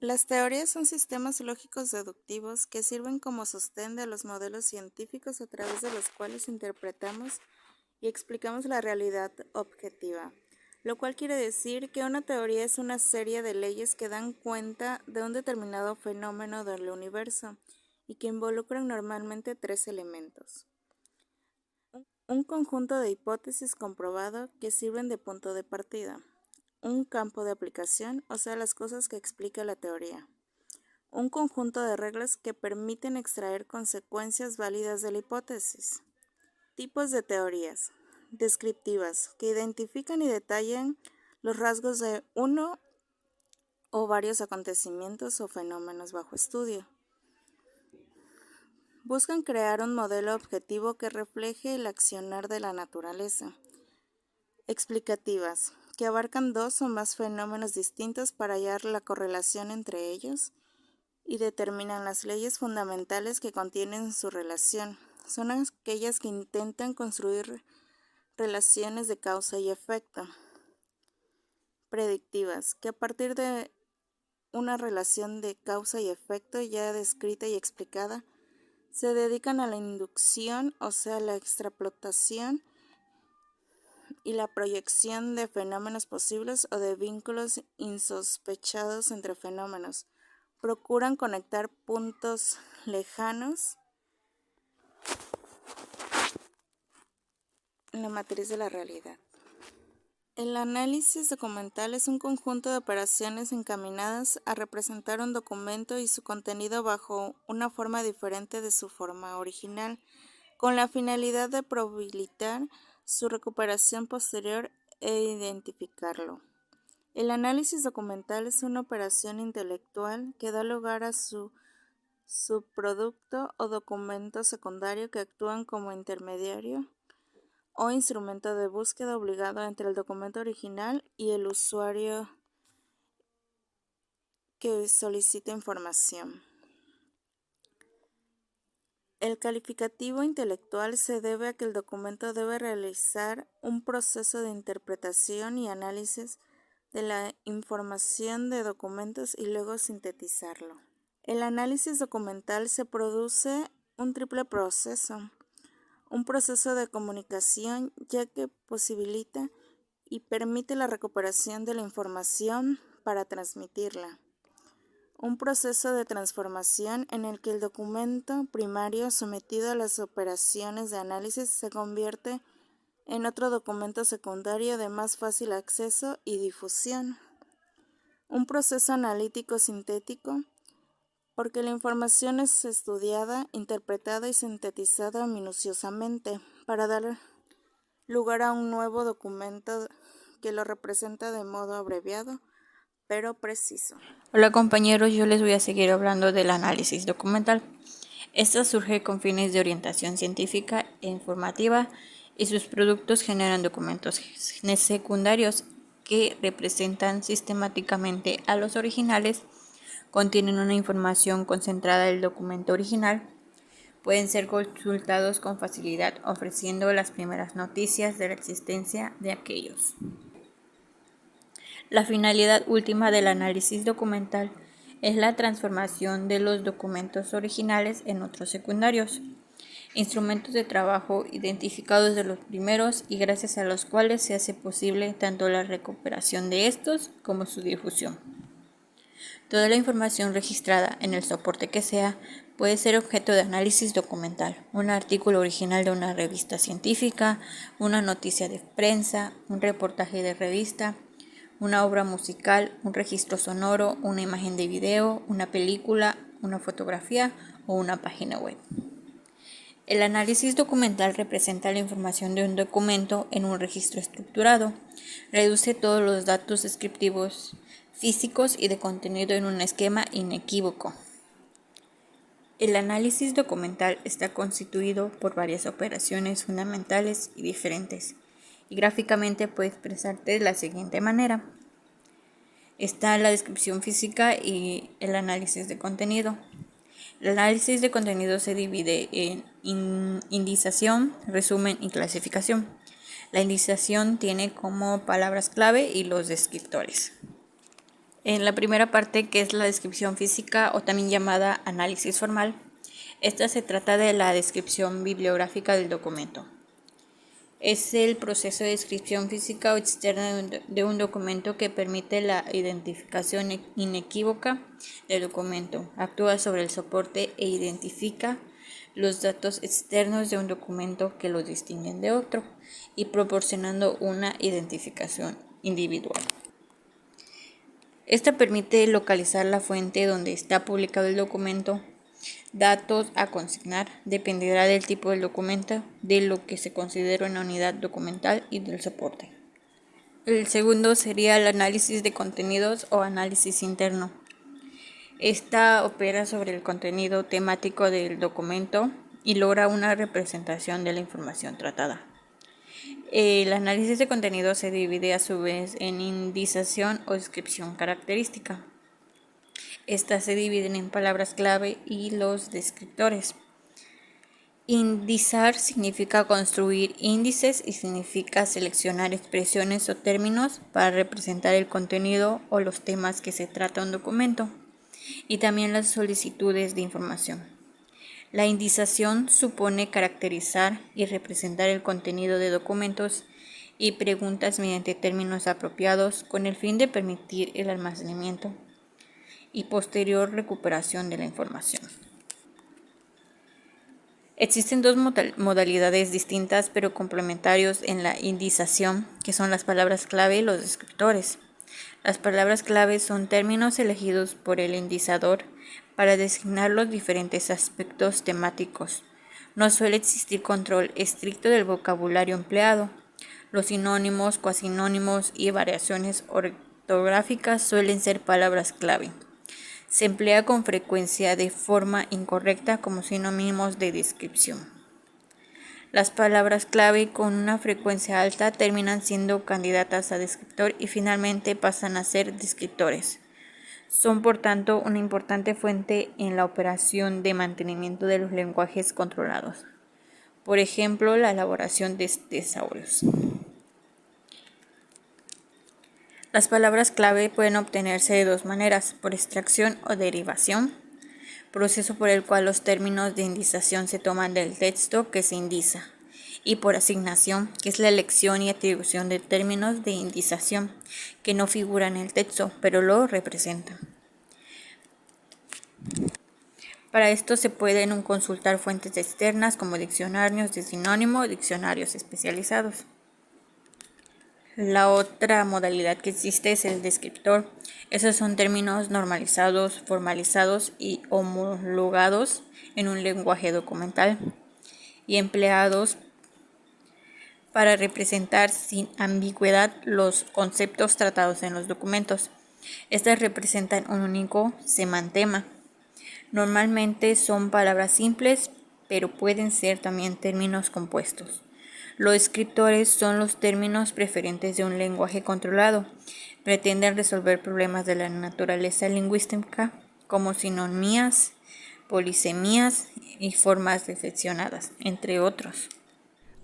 Las teorías son sistemas lógicos deductivos que sirven como sostén de los modelos científicos a través de los cuales interpretamos y explicamos la realidad objetiva, lo cual quiere decir que una teoría es una serie de leyes que dan cuenta de un determinado fenómeno del universo y que involucran normalmente tres elementos. Un conjunto de hipótesis comprobado que sirven de punto de partida. Un campo de aplicación, o sea, las cosas que explica la teoría. Un conjunto de reglas que permiten extraer consecuencias válidas de la hipótesis. Tipos de teorías. Descriptivas, que identifican y detallan los rasgos de uno o varios acontecimientos o fenómenos bajo estudio. Buscan crear un modelo objetivo que refleje el accionar de la naturaleza. Explicativas, que abarcan dos o más fenómenos distintos para hallar la correlación entre ellos y determinan las leyes fundamentales que contienen su relación. Son aquellas que intentan construir relaciones de causa y efecto. Predictivas, que a partir de una relación de causa y efecto ya descrita y explicada, se dedican a la inducción, o sea, la extrapolación y la proyección de fenómenos posibles o de vínculos insospechados entre fenómenos. Procuran conectar puntos lejanos en la matriz de la realidad. El análisis documental es un conjunto de operaciones encaminadas a representar un documento y su contenido bajo una forma diferente de su forma original, con la finalidad de probabilitar su recuperación posterior e identificarlo. El análisis documental es una operación intelectual que da lugar a su subproducto o documento secundario que actúan como intermediario o instrumento de búsqueda obligado entre el documento original y el usuario que solicita información. El calificativo intelectual se debe a que el documento debe realizar un proceso de interpretación y análisis de la información de documentos y luego sintetizarlo. El análisis documental se produce un triple proceso. Un proceso de comunicación, ya que posibilita y permite la recuperación de la información para transmitirla. Un proceso de transformación en el que el documento primario sometido a las operaciones de análisis se convierte en otro documento secundario de más fácil acceso y difusión. Un proceso analítico sintético, porque la información es estudiada, interpretada y sintetizada minuciosamente para dar lugar a un nuevo documento que lo representa de modo abreviado, pero preciso. Hola compañeros, yo les voy a seguir hablando del análisis documental. Esta surge con fines de orientación científica e informativa y sus productos generan documentos secundarios que representan sistemáticamente a los originales, contienen una información concentrada del documento original, pueden ser consultados con facilidad ofreciendo las primeras noticias de la existencia de aquellos. La finalidad última del análisis documental es la transformación de los documentos originales en otros secundarios, instrumentos de trabajo identificados de los primeros y gracias a los cuales se hace posible tanto la recuperación de estos como su difusión. Toda la información registrada en el soporte que sea puede ser objeto de análisis documental, un artículo original de una revista científica, una noticia de prensa, un reportaje de revista, una obra musical, un registro sonoro, una imagen de video, una película, una fotografía o una página web. El análisis documental representa la información de un documento en un registro estructurado, reduce todos los datos descriptivos físicos y de contenido en un esquema inequívoco. El análisis documental está constituido por varias operaciones fundamentales y diferentes, y gráficamente puede expresarte de la siguiente manera. Está la descripción física y el análisis de contenido. El análisis de contenido se divide en indización, resumen y clasificación. La indización tiene como palabras clave y los descriptores. En la primera parte, que es la descripción física o también llamada análisis formal, esta se trata de la descripción bibliográfica del documento. Es el proceso de descripción física o externa de un documento que permite la identificación inequívoca del documento. Actúa sobre el soporte e identifica los datos externos de un documento que lo distinguen de otro y proporcionando una identificación individual. Esta permite localizar la fuente donde está publicado el documento. Datos a consignar dependerá del tipo del documento, de lo que se considera una unidad documental y del soporte. El segundo sería el análisis de contenidos o análisis interno. Esta opera sobre el contenido temático del documento y logra una representación de la información tratada. El análisis de contenido se divide a su vez en indización o descripción característica. Estas se dividen en palabras clave y los descriptores. Indizar significa construir índices y significa seleccionar expresiones o términos para representar el contenido o los temas que se trata un documento y también las solicitudes de información. La indización supone caracterizar y representar el contenido de documentos y preguntas mediante términos apropiados con el fin de permitir el almacenamiento y posterior recuperación de la información. Existen dos modalidades distintas pero complementarios en la indización, que son las palabras clave y los descriptores. Las palabras clave son términos elegidos por el indizador para designar los diferentes aspectos temáticos. No suele existir control estricto del vocabulario empleado. Los sinónimos, cuasinónimos y variaciones ortográficas suelen ser palabras clave. Se emplea con frecuencia de forma incorrecta como sinónimos de descripción. Las palabras clave con una frecuencia alta terminan siendo candidatas a descriptor y finalmente pasan a ser descriptores. Son por tanto una importante fuente en la operación de mantenimiento de los lenguajes controlados. Por ejemplo, la elaboración de tesauros. Las palabras clave pueden obtenerse de dos maneras, por extracción o derivación, proceso por el cual los términos de indización se toman del texto que se indiza, y por asignación, que es la elección y atribución de términos de indización que no figuran en el texto, pero lo representan. Para esto se pueden consultar fuentes externas como diccionarios de sinónimo o diccionarios especializados. La otra modalidad que existe es el descriptor. Esos son términos normalizados, formalizados y homologados en un lenguaje documental y empleados para representar sin ambigüedad los conceptos tratados en los documentos. Estas representan un único semantema. Normalmente son palabras simples, pero pueden ser también términos compuestos. Los descriptores son los términos preferentes de un lenguaje controlado. Pretenden resolver problemas de la naturaleza lingüística como sinonimías, polisemías y formas reflexionadas, entre otros.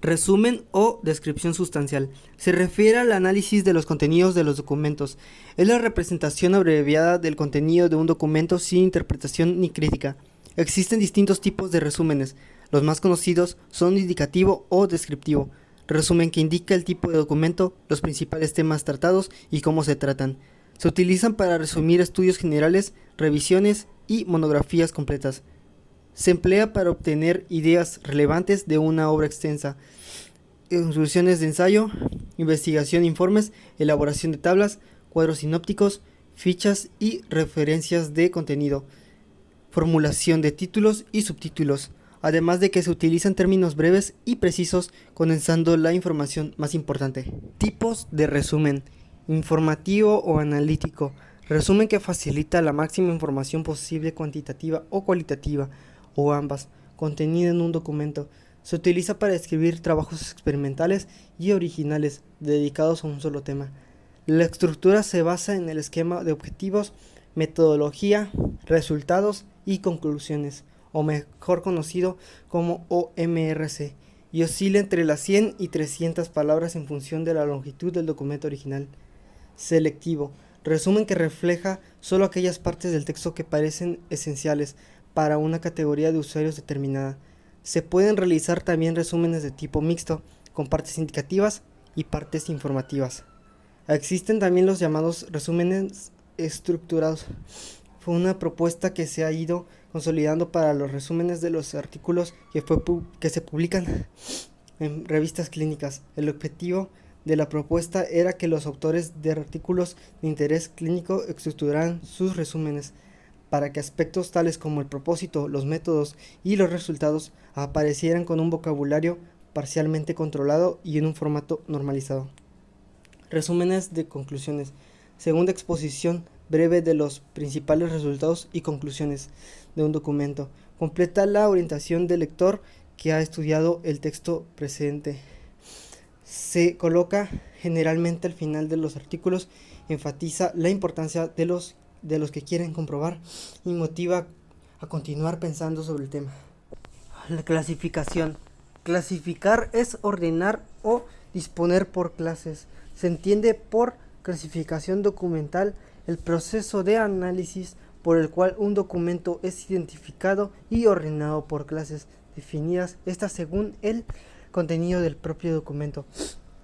Resumen o descripción sustancial. Se refiere al análisis de los contenidos de los documentos. Es la representación abreviada del contenido de un documento sin interpretación ni crítica. Existen distintos tipos de resúmenes. Los más conocidos son indicativo o descriptivo. Resumen que indica el tipo de documento, los principales temas tratados y cómo se tratan. Se utilizan para resumir estudios generales, revisiones y monografías completas. Se emplea para obtener ideas relevantes de una obra extensa, conclusiones de ensayo, investigación, informes, elaboración de tablas, cuadros sinópticos, fichas y referencias de contenido, formulación de títulos y subtítulos, además de que se utilizan términos breves y precisos condensando la información más importante. Tipos de resumen: informativo o analítico. Resumen que facilita la máxima información posible, cuantitativa o cualitativa, o ambas, contenida en un documento. Se utiliza para escribir trabajos experimentales y originales dedicados a un solo tema. La estructura se basa en el esquema de objetivos, metodología, resultados y conclusiones, o mejor conocido como OMRC, y oscila entre las 100 y 300 palabras en función de la longitud del documento original. Selectivo. Resumen que refleja solo aquellas partes del texto que parecen esenciales para una categoría de usuarios determinada. Se pueden realizar también resúmenes de tipo mixto, con partes indicativas y partes informativas. Existen también los llamados resúmenes estructurados. Fue una propuesta que se ha ido consolidando para los resúmenes de los artículos que se publican en revistas clínicas. El objetivo de la propuesta era que los autores de artículos de interés clínico estructuraran sus resúmenes para que aspectos tales como el propósito, los métodos y los resultados aparecieran con un vocabulario parcialmente controlado y en un formato normalizado. Resúmenes de conclusiones. Segunda exposición breve de los principales resultados y conclusiones de un documento. Completa la orientación del lector que ha estudiado el texto precedente. Se coloca generalmente al final de los artículos, enfatiza la importancia de los que quieren comprobar y motiva a continuar pensando sobre el tema. La clasificación. Clasificar es ordenar o disponer por clases. Se entiende por clasificación documental el proceso de análisis por el cual un documento es identificado y ordenado por clases definidas, estas según el contenido del propio documento.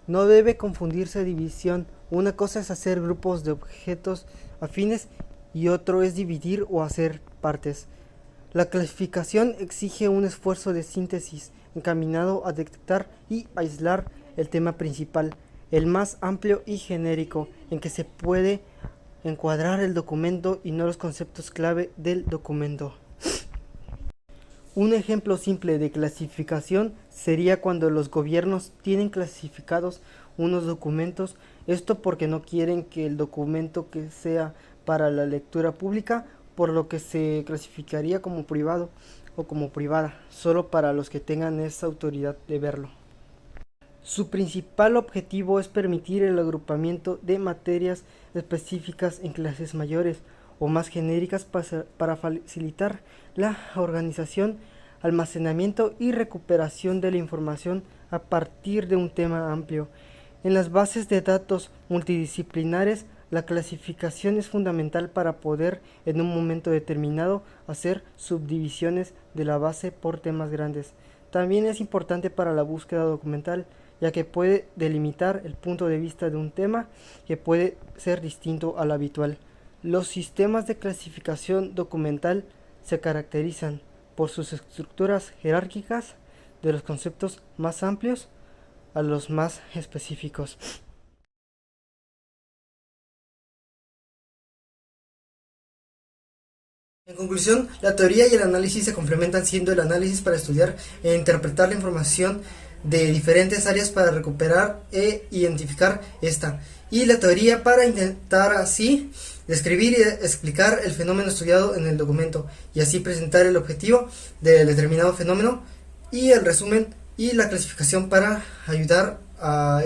No debe confundirse división. Una cosa es hacer grupos de objetos afines y otro es dividir o hacer partes. La clasificación exige un esfuerzo de síntesis encaminado a detectar y aislar el tema principal, el más amplio y genérico, en que se puede encuadrar el documento y no los conceptos clave del documento. Un ejemplo simple de clasificación sería cuando los gobiernos tienen clasificados unos documentos, esto porque no quieren que el documento que sea para la lectura pública, por lo que se clasificaría como privado o como privada, solo para los que tengan esa autoridad de verlo. Su principal objetivo es permitir el agrupamiento de materias específicas en clases mayores o más genéricas para facilitar la organización, almacenamiento y recuperación de la información a partir de un tema amplio. En las bases de datos multidisciplinares, la clasificación es fundamental para poder en un momento determinado hacer subdivisiones de la base por temas grandes. También es importante para la búsqueda documental, ya que puede delimitar el punto de vista de un tema que puede ser distinto al habitual. Los sistemas de clasificación documental se caracterizan por sus estructuras jerárquicas, de los conceptos más amplios a los más específicos. En conclusión, la teoría y el análisis se complementan, siendo el análisis para estudiar e interpretar la información de diferentes áreas para recuperar e identificar esta, y la teoría para intentar así describir y explicar el fenómeno estudiado en el documento y así presentar el objetivo del determinado fenómeno, y el resumen y la clasificación para ayudar a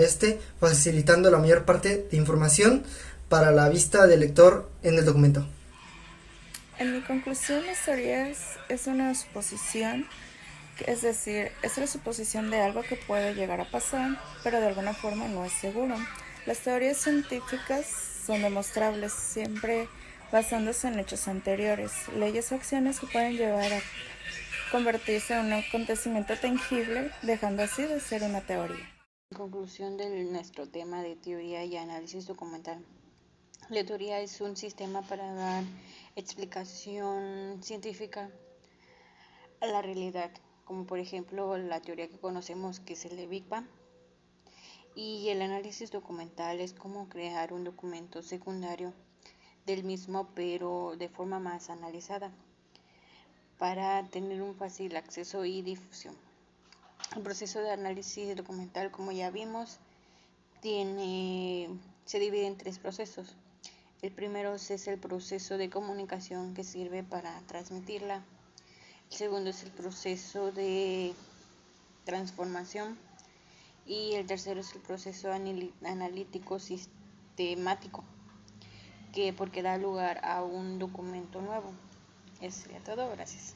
facilitando la mayor parte de información para la vista del lector en el documento. En mi conclusión, las teorías es una suposición, es decir, es la suposición de algo que puede llegar a pasar, pero de alguna forma no es seguro. Las teorías científicas son demostrables, siempre basándose en hechos anteriores, leyes o acciones que pueden llevar a convertirse en un acontecimiento tangible, dejando así de ser una teoría. En conclusión de nuestro tema de teoría y análisis documental. La teoría es un sistema para dar explicación científica a la realidad, como por ejemplo la teoría que conocemos que es el de Big Bang. Y el análisis documental es como crear un documento secundario del mismo, pero de forma más analizada, para tener un fácil acceso y difusión. El proceso de análisis documental, como ya vimos, se divide en 3 procesos. El primero es el proceso de comunicación que sirve para transmitirla. El segundo es el proceso de transformación. Y el tercero es el proceso analítico sistemático, porque da lugar a un documento nuevo. Eso sería todo, gracias.